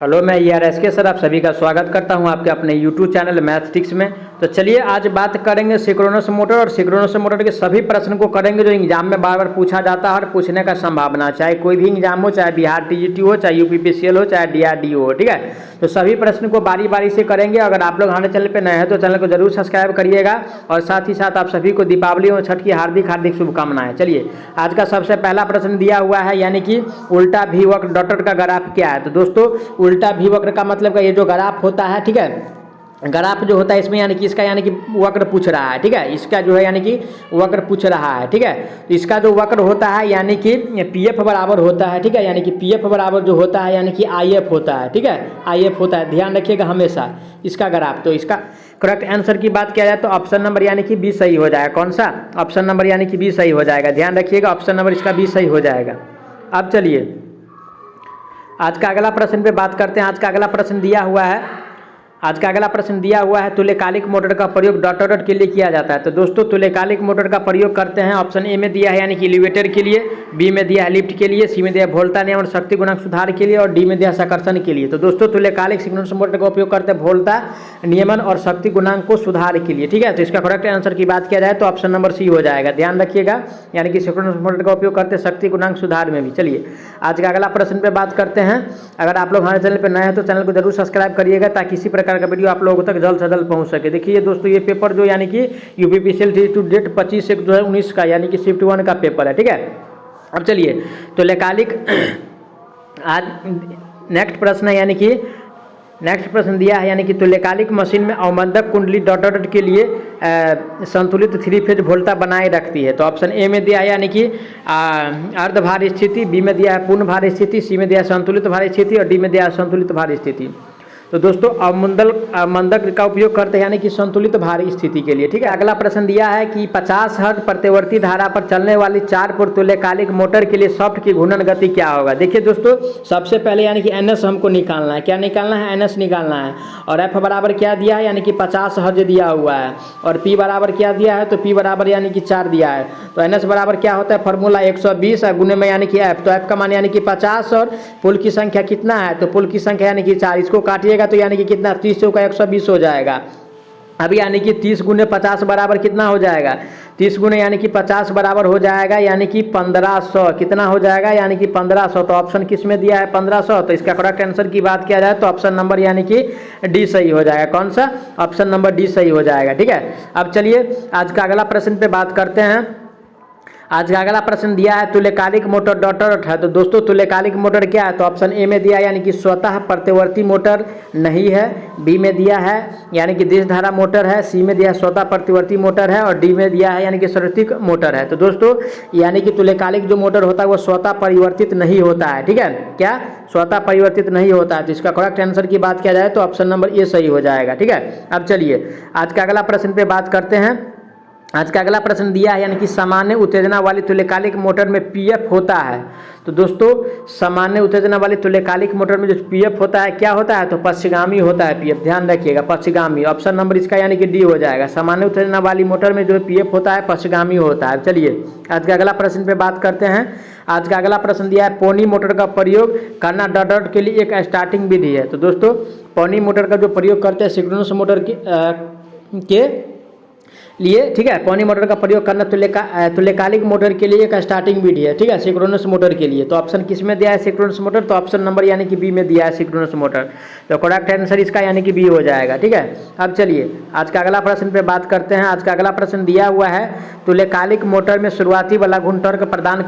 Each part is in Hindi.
हेलो, मैं ERSK सर आप सभी का स्वागत करता हूं आपके अपने YouTube चैनल मैथस्टिक्स में। तो चलिए आज बात करेंगे सिंक्रोनस मोटर और सिंक्रोनस मोटर के सभी प्रश्न को करेंगे जो एग्जाम में बार बार पूछा जाता है और पूछने का संभावना, चाहे कोई भी एग्जाम हो, चाहे बिहार TGT हो, चाहे UPPCL हो, चाहे DRDO हो। ठीक है, तो सभी प्रश्न को बारी बारी से करेंगे। अगर आप लोग हमारे चैनल पर नए हैं तो चैनल को जरूर सब्सक्राइब करिएगा और साथ ही साथ आप सभी को दीपावली और छठ की हार्दिक हार्दिक शुभकामनाएं। चलिए आज का सबसे पहला प्रश्न दिया हुआ है, यानी कि उल्टा V वक्र डॉटर का ग्राफ क्या है। तो दोस्तों उल्टा V वक्र का मतलब का ये जो ग्राफ होता है, ठीक है, ग्राफ जो होता है इसमें यानी कि इसका यानी कि वक्र पूछ रहा है। ठीक है, इसका जो है यानी कि वक्र पूछ रहा है। ठीक है, तो इसका जो वक्र होता है यानी कि PF बराबर होता है। ठीक है, यानी कि PF बराबर जो होता है यानी कि IF होता है। ठीक है, IF होता है, ध्यान रखिएगा हमेशा इसका ग्राफ। तो इसका करेक्ट आंसर की बात किया जाए तो ऑप्शन नंबर यानी कि B सही हो जाएगा। कौन सा ऑप्शन नंबर यानी कि B सही हो जाएगा, ध्यान रखिएगा ऑप्शन नंबर इसका B सही हो जाएगा। अब चलिए आज का अगला प्रश्न पे बात करते हैं। आज का अगला प्रश्न दिया हुआ है, तुल्यकालिक मोटर का प्रयोग डॉट के लिए किया जाता है। तो दोस्तों तुल्यकालिक मोटर का प्रयोग करते हैं, ऑप्शन ए में दिया है यानी कि एलिवेटर के लिए, बी में दिया है लिफ्ट के लिए, सी में दिया है वोल्टा नियमन शक्ति गुणांक सुधार के लिए और डी में दिया है संकर्षण के लिए। तो दोस्तों तुल्यकालिक सिंक्रोनस मोटर का उपयोग करते हैं वोल्टा नियमन और शक्ति गुणांक को सुधार के लिए। ठीक है, तो इसका करेक्ट आंसर की बात किया जाए तो ऑप्शन नंबर सी हो जाएगा, ध्यान रखिएगा, यानी कि सिंक्रोनस मोटर का उपयोग करते हैं शक्ति गुणांक सुधार में भी। चलिए आज का अगला प्रश्न पे बात करते हैं। अगर आप लोग हमारे चैनल पर नए हैं तो चैनल को जरूर सब्सक्राइब करिएगा ताकि इसी प्रकार का वीडियो आप लोगों तक जल्द से जल्द पहुंच सके। देखिए दोस्तों ये पेपर जो यानी कि UPPCL टू डेट 25/1/2019 का यानी कि शिफ्ट 1 का पेपर है। ठीक है, अब चलिए तुल्यकालिक आज नेक्स्ट प्रश्न है, यानी कि नेक्स्ट प्रश्न दिया है यानी कि तुल्यकालिक मशीन में अवमंदक कुंडली डॉट के लिए संतुलित 3 फेज वोल्टा बनाए रखती है। तो ऑप्शन ए में दिया है यानी कि अर्धभार स्थिति, बी में दिया है पूर्ण भार स्थिति, सी में दिया है संतुलित भार स्थिति और डी में दिया है संतुलित भार स्थिति। तो दोस्तों अवमंदक का उपयोग करते हैं यानी कि संतुलित भार स्थिति के लिए। ठीक है, अगला प्रश्न दिया है कि 50 हर्ट्ज प्रतिवर्ती धारा पर चलने वाली 4 पोल तुल्यकालिक मोटर के लिए शाफ्ट की घूर्णन गति क्या होगा। देखिए दोस्तों सबसे पहले यानी कि NS हमको निकालना है। क्या निकालना है? NS निकालना है। और F बराबर क्या दिया है यानी कि 50 हर्ट्ज दिया हुआ है और P बराबर क्या दिया है, तो P बराबर यानी कि 4 दिया है। तो NS बराबर क्या होता है, फॉर्मूला 120 गुने में यानी कि F, तो F का मान यानी कि 50 और पोल की संख्या कितना है, तो पोल की संख्या यानी कि 4, इसको काटिए तो यानी कि कितना 30 का 120 हो जाएगा। अब यानी कि 30 गुने 50 बराबर कितना हो जाएगा, 30 गुने यानी कि 50 बराबर हो जाएगा यानी कि 1500। कितना हो जाएगा यानी कि 1500। तो ऑप्शन किस में दिया है 1500, तो इसका करेक्ट आंसर की बात किया जाए तो ऑप्शन नंबर यानी कि डी सही हो जाएगा। कौन सा? ऑप्शन नंबर डी सही हो जाएगा। ठीक है, अब चलिए आज का अगला प्रश्न पे बात करते हैं। आज का अगला प्रश्न दिया है तुल्यकालिक मोटर डॉट है। तो दोस्तों तुल्यकालिक मोटर क्या है, तो ऑप्शन ए में दिया है यानी कि स्वतः प्रतिवर्ती मोटर नहीं है, बी में दिया है यानी कि देशधारा मोटर है, सी में दिया है स्वतः प्रतिवर्ती मोटर है और डी में दिया है यानी कि सरतिक मोटर है। तो दोस्तों यानी कि तुल्यकालिक जो मोटर होता है वो स्वतः परिवर्तित नहीं होता है। ठीक है, क्या स्वतः परिवर्तित नहीं होता है, तो इसका करेक्ट आंसर की बात किया जाए तो ऑप्शन नंबर ए सही हो जाएगा। ठीक है, अब चलिए आज का अगला प्रश्न पे बात करते हैं। आज का अगला प्रश्न दिया है यानी कि सामान्य उत्तेजना वाली तुल्यकालिक मोटर में PF होता है। तो दोस्तों सामान्य उत्तेजना वाली तुल्यकालिक मोटर में जो PF होता है क्या होता है, तो पश्चिगामी होता है PF, ध्यान रखिएगा पश्चिगामी। ऑप्शन नंबर इसका यानी कि डी हो जाएगा। सामान्य उत्तेजना वाली मोटर में जो PF होता है पश्चिगामी होता है। चलिए आज का अगला प्रश्न पे बात करते हैं। आज का अगला प्रश्न दिया है पोनी मोटर का प्रयोग करना डॉट के लिए एक स्टार्टिंग विधि है। तो दोस्तों पोनी मोटर का जो प्रयोग करते हैं सिंक्रोनस मोटर के लिए, ठीक है, पोनी मोटर का प्रयोग करना तुल्यकालिक मोटर के लिए एक स्टार्टिंग विधि है। ठीक है, सिंक्रोनस मोटर के लिए। तो ऑप्शन किस में दिया है सिंक्रोनस मोटर, तो ऑप्शन नंबर यानी कि बी में दिया है सिंक्रोनस मोटर। तो करेक्ट आंसर इसका यानी कि बी हो जाएगा। ठीक है, अब चलिए आज का अगला प्रश्न पे बात करते हैं। आज का अगला प्रश्न दिया हुआ है तुल्यकालिक मोटर में शुरुआती वाला गुण टॉर्क प्रदान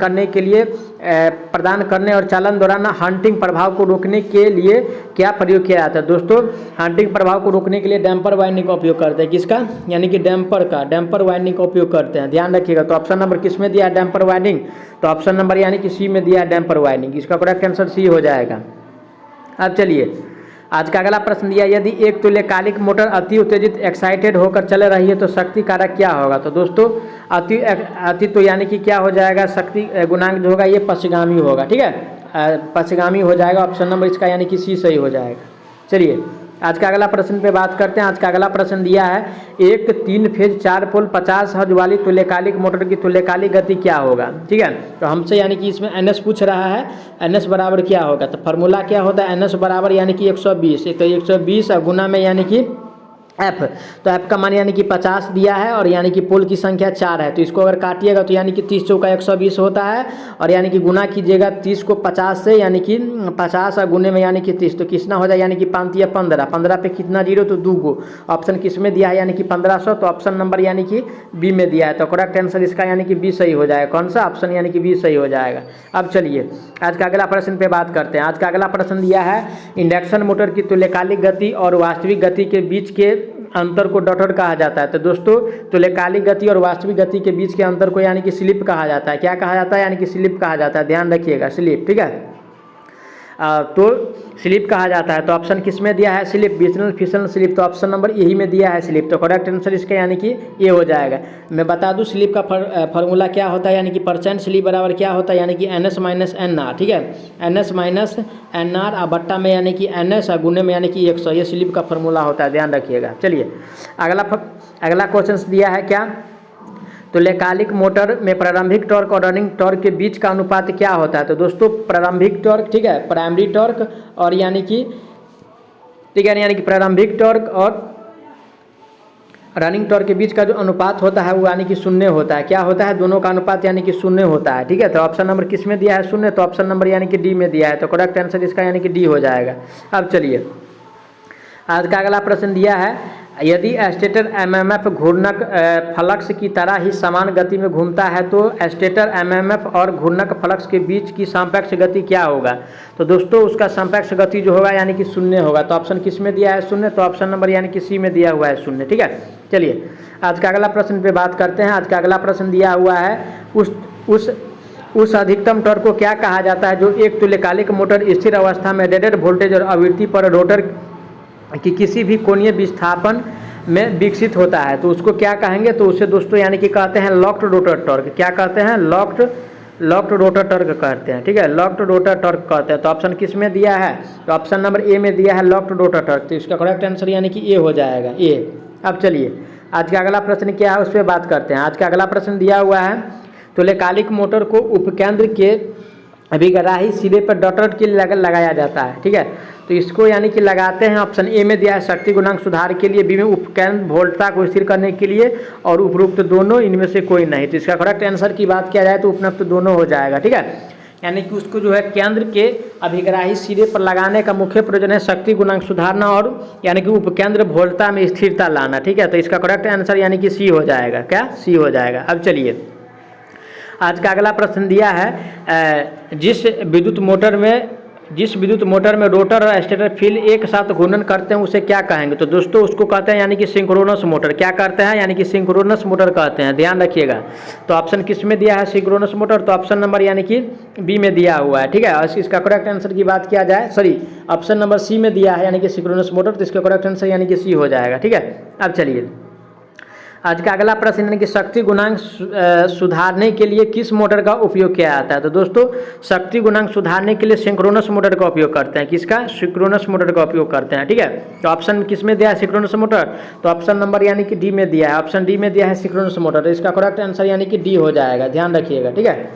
करने और चालन दौरान हंटिंग प्रभाव को रोकने के लिए क्या प्रयोग किया जाता है। दोस्तों हंटिंग प्रभाव को रोकने के लिए डैम्पर वाइंडिंग का उपयोग करते हैं। किसका? यानी कि डैम्पर वाइंडिंग का उपयोग करते हैं, ध्यान रखिएगा। तो ऑप्शन नंबर किस में दिया है डैम्पर वाइंडिंग, तो ऑप्शन नंबर यानी कि सी में दिया है डैम्पर वाइंडिंग, इसका करेक्ट आंसर सी हो जाएगा। अब चलिए आज का अगला प्रश्न दिया, यदि एक तुल्यकालिक मोटर अति उत्तेजित एक्साइटेड होकर चल रही है तो शक्ति कारक क्या होगा। तो दोस्तों अति तो यानी कि क्या हो जाएगा, शक्ति गुणांक जो होगा ये पश्चिगामी होगा। ठीक है, पश्चिगामी हो जाएगा। ऑप्शन नंबर इसका यानी कि सी सही हो जाएगा। चलिए आज का अगला प्रश्न पे बात करते हैं। आज का अगला प्रश्न दिया है, एक 3 फेज 4 पोल 50 हर्ट्ज वाली तुल्यकालिक मोटर की तुल्यकालिक गति क्या होगा। ठीक है, तो हमसे यानी कि इसमें NS पूछ रहा है, NS बराबर क्या होगा। तो फार्मूला क्या होता है, NS बराबर यानी कि 120, तो 120 गुना में यानी कि F, तो F का मान यानी कि 50 दिया है और यानी कि पोल की संख्या 4 है, तो इसको अगर काटिएगा तो यानी कि 30 चौका 120 होता है और यानी कि गुना कीजिएगा 30 को 50 से, यानी कि 50 और गुने में यानी कि 30, तो कितना हो जाए यानी कि 5 या 15, 15 पे कितना जीरो तो 2 गो। ऑप्शन किस में दिया है यानी कि 1500, तो ऑप्शन नंबर यानी कि बी में दिया है, तो करेक्ट आंसर इसका यानी कि बी सही हो जाएगा। कौन सा ऑप्शन यानी कि बी सही हो जाएगा। अब चलिए आज का अगला प्रश्न पे बात करते हैं। आज का अगला प्रश्न दिया है, इंडक्शन मोटर की तुल्यकालिक गति और वास्तविक गति के बीच के अंतर को डॉटर कहा जाता है। तो दोस्तों तुल्यकालिक गति और वास्तविक गति के बीच के अंतर को यानी कि स्लिप कहा जाता है। क्या कहा जाता है, यानी कि स्लिप कहा जाता है, ध्यान रखिएगा, स्लिप। ठीक है, तो स्लिप कहा जाता है, तो ऑप्शन किस में दिया है, स्लिप, विचलन फिसल स्लिप, तो ऑप्शन नंबर यही में दिया है स्लिप, तो करेक्ट आंसर इसका यानी कि ये हो जाएगा। मैं बता दूं स्लिप का फार्मूला क्या होता है, यानी कि परसेंट स्लिप बराबर क्या होता है, यानी कि NS माइनस NR। ठीक है, NS माइनस NR और बट्टा में यानी कि NS और गुने में यानी कि 100, ये स्लिप का फार्मूला होता है, ध्यान रखिएगा। चलिए अगला क्वेश्चन दिया है क्या, तुल्यकालिक मोटर में प्रारंभिक टॉर्क और रनिंग टॉर्क के बीच का अनुपात क्या होता है। तो दोस्तों प्रारंभिक टॉर्क, ठीक है, प्राइमरी टॉर्क और यानी कि, ठीक है, यानी कि प्रारंभिक टॉर्क और रनिंग टॉर्क के बीच का जो अनुपात होता है वो यानी कि 0 होता है। क्या होता है, दोनों का अनुपात यानी कि 0 होता है। ठीक है, तो ऑप्शन नंबर किस में दिया है, 0, तो ऑप्शन नंबर यानी कि डी में दिया है, तो करेक्ट आंसर इसका यानी कि डी हो जाएगा। अब चलिए आज का अगला प्रश्न दिया है, यदि स्टेटर MMF घूर्णक फ्लक्स की तरह ही समान गति में घूमता है तो स्टेटर MMF और घूर्णक फ्लक्स के बीच की सापेक्ष गति क्या होगा। तो दोस्तों उसका सापेक्ष गति जो होगा यानी कि 0 होगा, तो ऑप्शन किस में दिया है, 0, तो ऑप्शन नंबर यानी कि सी में दिया हुआ है 0। ठीक है, चलिए आज का अगला प्रश्न पे बात करते हैं। आज का अगला प्रश्न दिया हुआ है, उस अधिकतम टॉर्क को क्या कहा जाता है जो एक तुल्यकालिक मोटर स्थिर अवस्था में रेटेड वोल्टेज और आवृत्ति पर रोटर कि किसी भी कोणीय विस्थापन में विकसित होता है, तो उसको क्या कहेंगे, तो उसे दोस्तों यानी कि कहते हैं लॉक्ड रोटर टॉर्क। क्या कहते हैं, लॉक्ड रोटर टॉर्क कहते हैं। ठीक है, लॉक्ड रोटर टॉर्क कहते हैं, तो ऑप्शन किस में दिया है, तो ऑप्शन नंबर ए में दिया है लॉक्ड रोटर टॉर्क, तो इसका करेक्ट आंसर यानी कि ए हो जाएगा, ए। अब चलिए आज का अगला प्रश्न क्या है उस पर बात करते हैं। आज का अगला प्रश्न दिया हुआ है, तुल्यकालिक मोटर को उपकेंद्र के अभिग्राही सिरे पर डॉटर के लिए लगाया जाता है। ठीक है, तो इसको यानी कि लगाते हैं, ऑप्शन ए में दिया है शक्ति गुणांक सुधार के लिए, बी में उपकेंद्र वोल्टता को स्थिर करने के लिए और उपरोक्त दोनों, इनमें से कोई नहीं। तो इसका करेक्ट आंसर की बात किया जाए तो उपरोक्त दोनों हो जाएगा। ठीक है, यानी कि उसको जो है केंद्र के अभिग्राही सिरे पर लगाने का मुख्य प्रयोजन है शक्ति गुणांक सुधारना और यानी कि उपकेंद्र वोल्टता में स्थिरता लाना। ठीक है, तो इसका करेक्ट आंसर यानी कि सी हो जाएगा। क्या, सी हो जाएगा। अब चलिए आज का अगला प्रश्न दिया है, जिस विद्युत मोटर में रोटर और स्टेटर फील्ड एक साथ घूर्णन करते हैं उसे क्या कहेंगे। तो दोस्तों उसको कहते हैं यानी कि सिंक्रोनस मोटर। क्या करते हैं, यानी कि सिंक्रोनस मोटर कहते हैं, ध्यान रखिएगा। तो ऑप्शन किस में दिया है, सिंक्रोनस मोटर, तो ऑप्शन नंबर यानी कि बी में दिया हुआ है। ठीक है, और इसका करेक्ट आंसर की बात किया जाए, सॉरी ऑप्शन नंबर सी में दिया है यानी कि सिंक्रोनस मोटर, तो इसका करेक्ट आंसर यानी कि सी हो जाएगा। ठीक है, अब चलिए आज का अगला प्रश्न यानी कि शक्ति गुणांक सुधारने के लिए किस मोटर का उपयोग किया जाता है। तो दोस्तों शक्ति गुणांक सुधारने के लिए सिंक्रोनस मोटर का उपयोग करते हैं। किसका, सिंक्रोनस मोटर का उपयोग करते हैं। ठीक है, तो ऑप्शन किस में दिया है, सिंक्रोनस मोटर, तो ऑप्शन नंबर यानी कि डी में दिया है, ऑप्शन डी में दिया है सिंक्रोनस मोटर, तो इसका करेक्ट आंसर यानी कि डी हो जाएगा, ध्यान रखिएगा। ठीक है,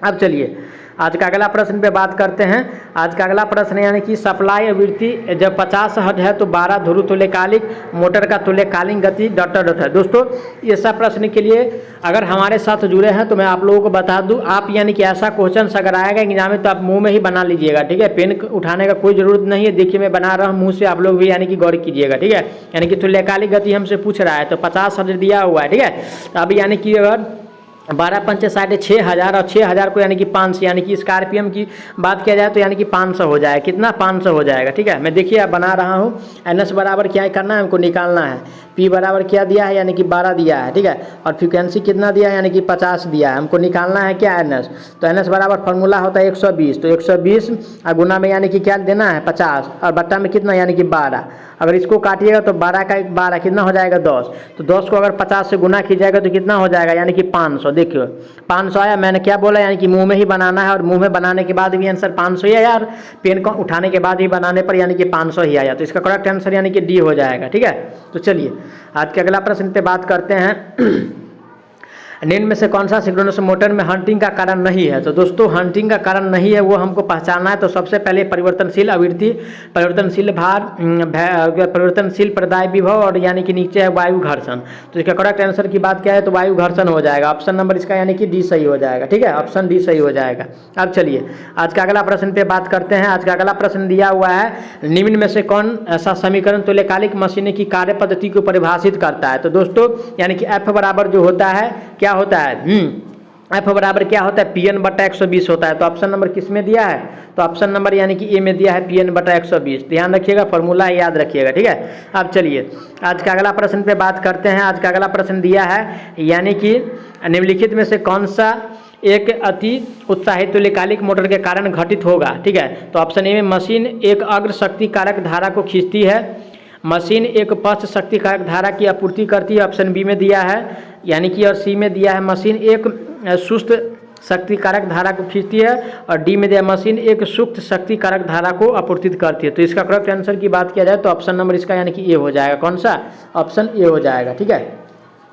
अब चलिए आज का अगला प्रश्न पे बात करते हैं। आज का अगला प्रश्न यानी कि सप्लाई आवृत्ति जब 50 हर्ट्ज है तो 12 ध्रुव तुल्यकालिक मोटर का तुल्यकालिक गति डॉट डॉट है। दोस्तों ये सब प्रश्न के लिए अगर हमारे साथ जुड़े हैं तो मैं आप लोगों को बता दूं, आप यानी कि ऐसा क्वेश्चन अगर आएगा एग्जाम में तो आप मुंह में ही बना लीजिएगा। ठीक है, पेन उठाने का कोई जरूरत नहीं है, देखिए मैं बना रहा हूँ, मुँह से आप लोग भी यानी कि गौर कीजिएगा। ठीक है, यानी कि तुल्यकालिक गति हमसे पूछ रहा है तो 50 हर्ट्ज दिया हुआ है। ठीक है, तो अब यानी कि अगर 12 पंचे 6000 और 6000 को यानी कि 500, यानी कि इसका RPM की बात किया जाए तो यानी कि 500 हो जाएगा। कितना, 500 हो जाएगा। ठीक है, मैं देखिए अब बना रहा हूँ, NS बराबर क्या करना है, हमको निकालना है, P बराबर क्या दिया है यानी कि 12 दिया है। ठीक है, और फ्रीक्वेंसी कितना दिया है यानी कि 50 दिया है, हमको निकालना है क्या, NS। तो NS बराबर फार्मूला होता है 120, तो 120 और गुना में यानी कि क्या देना है 50 और बट्टा में कितना यानी कि 12। अगर इसको काटिएगा तो 12 का 12 कितना हो जाएगा 10, तो 10 को अगर 50 से गुना कीजिएगा तो कितना हो जाएगा यानी कि 500। देखियो 500 आया, मैंने क्या बोला यानी कि मुंह में ही बनाना है और मुंह में बनाने के बाद भी आंसर 500 ही आया और पेन को उठाने के बाद ही बनाने पर यानी कि 500 ही आया। तो इसका करेक्ट आंसर यानी कि डी हो जाएगा। ठीक है, तो चलिए आज के अगला प्रश्न पे बात करते हैं। निम्न में से कौन सा सिंक्रोनस मोटर में हंटिंग का कारण नहीं है? तो दोस्तों हंटिंग का कारण नहीं है वो हमको पहचानना है। तो सबसे पहले परिवर्तनशील आवृत्ति, परिवर्तनशील भार, परिवर्तनशील प्रदाय विभव और यानी कि नीचे है वायु घर्षण। तो इसका करेक्ट आंसर की बात क्या है? तो वायु घर्षण हो जाएगा। ऑप्शन नंबर इसका यानी कि डी सही हो जाएगा। ठीक है, ऑप्शन डी सही हो जाएगा। अब चलिए आज का अगला प्रश्न पे बात करते हैं। आज का अगला प्रश्न दिया हुआ है, निम्न में से कौन ऐसा समीकरण तुल्यकालिक मशीनें की कार्य पद्धति को परिभाषित करता है? तो दोस्तों यानी कि एफ बराबर जो होता है क्या होता है? एफ बराबर क्या होता है? Pn बटा 120 होता है। तो ऑप्शन नंबर किस में दिया है? तो ऑप्शन नंबर यानी कि ए में दिया है Pn बटा 120। ध्यान रखिएगा, फॉर्मूला याद रखिएगा। ठीक है, अब चलिए आज का अगला प्रश्न पे बात करते हैं। आज का अगला प्रश्न दिया है यानी कि निम्नलिखित में से कौन सा एक अति उत्साहित तुल्यकालिक मोटर के कारण घटित होगा? ठीक है, तो ऑप्शन ए में मशीन एक अग्र शक्ति कारक धारा को खींचती है, मशीन एक पश्च शक्ति कारक धारा की आपूर्ति करती है, ऑप्शन बी में दिया है यानी कि, और सी में दिया है मशीन एक सुस्त शक्ति कारक धारा को खींचती है, और डी में दिया मशीन एक सुस्त शक्ति कारक धारा को आपूर्तित करती है। तो इसका करेक्ट आंसर की बात किया जाए तो ऑप्शन नंबर इसका यानी कि ए हो जाएगा। कौन सा? ऑप्शन ए हो जाएगा। ठीक है,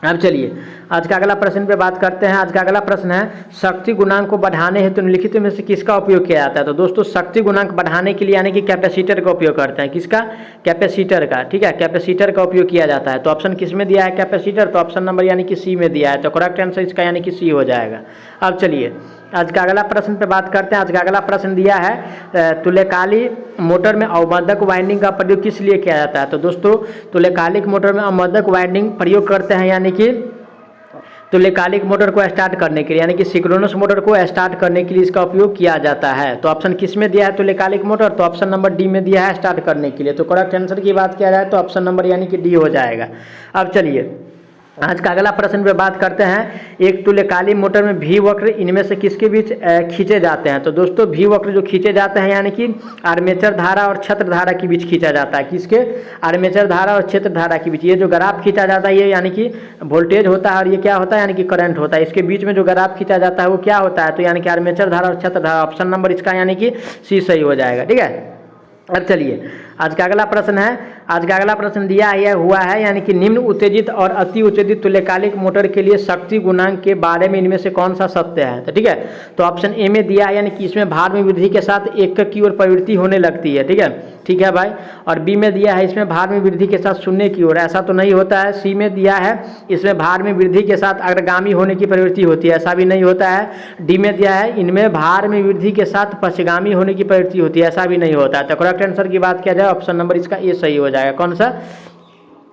अब चलिए आज का अगला प्रश्न पे बात करते हैं। आज का अगला प्रश्न है, शक्ति गुणांक को बढ़ाने हेतु निम्नलिखित में से किसका उपयोग किया जाता है? तो दोस्तों शक्ति गुणांक बढ़ाने के लिए यानी कि कैपेसिटर का उपयोग करते हैं। किसका? कैपेसिटर का। ठीक है, कैपेसिटर का उपयोग किया जाता है। तो ऑप्शन किस में दिया है? कैपेसिटर। तो ऑप्शन नंबर यानी कि सी में दिया है। तो करेक्ट आंसर इसका यानी कि सी हो जाएगा। अब चलिए आज का अगला प्रश्न पे बात करते हैं। आज का अगला प्रश्न दिया है, तुल्यकालिक मोटर में अवमंदक वाइंडिंग का प्रयोग किस लिए किया जाता है? तो दोस्तों तुल्यकालिक मोटर में अवमंदक वाइंडिंग प्रयोग करते हैं यानी कि तुल्यकालिक मोटर को स्टार्ट करने के लिए, यानी कि सिंक्रोनस मोटर को स्टार्ट करने के लिए इसका उपयोग किया जाता है। तो ऑप्शन किस में दिया है तुल्यकालिक मोटर? तो ऑप्शन नंबर डी में दिया है स्टार्ट करने के लिए। तो करेक्ट आंसर की बात किया जाए तो ऑप्शन नंबर यानी कि डी हो जाएगा। अब चलिए आज का अगला प्रश्न पे बात करते हैं। एक तुल्यकालिक मोटर में भी वक्र इनमें से किसके बीच खींचे जाते हैं? तो दोस्तों भी वक्र जो खींचे जाते हैं यानी कि आर्मेचर धारा और क्षेत्र धारा के बीच खींचा जाता है। किसके? आर्मेचर धारा और क्षेत्र धारा के बीच। ये जो ग्राफ खींचा जाता है ये यानी कि वोल्टेज होता है और ये क्या होता है? यानी कि करंट होता है। इसके बीच में जो ग्राफ खींचा जाता है वो क्या होता है? तो यानी कि आर्मेचर धारा और क्षेत्र धारा। ऑप्शन नंबर इसका यानी कि सी सही हो जाएगा। ठीक है, अब चलिए आज का अगला प्रश्न है। आज का अगला प्रश्न दिया हुआ है यानी कि निम्न उत्तेजित और अति उत्तेजित तुल्यकालिक मोटर के लिए शक्ति गुणांक के बारे में इनमें से कौन सा सत्य है? तो ठीक है, तो ऑप्शन ए में दिया है यानी कि इसमें भार में वृद्धि के साथ एकक की ओर प्रवृत्ति होने लगती है। ठीक है भाई। और बी में दिया है इसमें भार में वृद्धि के साथ शून्य की ओर। ऐसा तो नहीं होता है। सी में दिया है इसमें भार में वृद्धि के साथ अग्रगामी होने की प्रवृत्ति होती है। ऐसा भी नहीं होता है। डी में दिया है इनमें भार में वृद्धि के साथ पश्चगामी होने की प्रवृत्ति होती है। ऐसा भी नहीं होता है। तो करेक्ट आंसर की बात किया जाए ऑप्शन नंबर इसका ए सही हो जाएगा। कौन सा?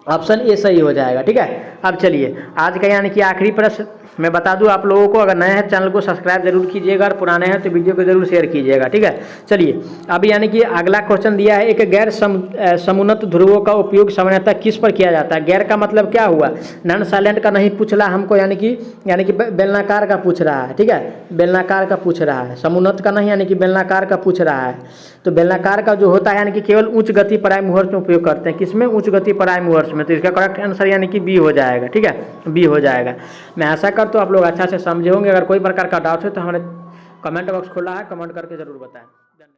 ऑप्शन ए सही हो जाएगा। ठीक है, अब चलिए आज का यानी कि आखिरी प्रश्न मैं बता दूं आप लोगों को, अगर नए हैं चैनल को सब्सक्राइब जरूर कीजिएगा और पुराने हैं तो वीडियो को जरूर शेयर कीजिएगा। ठीक है, चलिए अब यानी कि अगला क्वेश्चन दिया है, एक गैर समुन्नत ध्रुवों का उपयोग सामान्यतः किस पर किया जाता है? गैर का मतलब क्या हुआ? नॉन साइलेंट का नहीं पूछ रहा हमको, यानी कि बेलनाकार का पूछ रहा है। ठीक है, बेलनाकार का पूछ रहा है, समुन्नत का नहीं, यानी कि बेलनाकार का पूछ रहा है। तो बेलनाकार का जो होता है यानी कि केवल उच्च गति पराय मुहूर्त में उपयोग करते हैं। किसमें? उच्च गति पराय मुहूर्त में। तो इसका करेक्ट आंसर यानी कि बी हो जाएगा। ठीक है, बी हो जाएगा। मैं आशा करता हूँ आप लोग अच्छा से समझे होंगे। अगर कोई प्रकार का डाउट है तो हमारे कमेंट बॉक्स खुला है, कमेंट करके जरूर बताएं।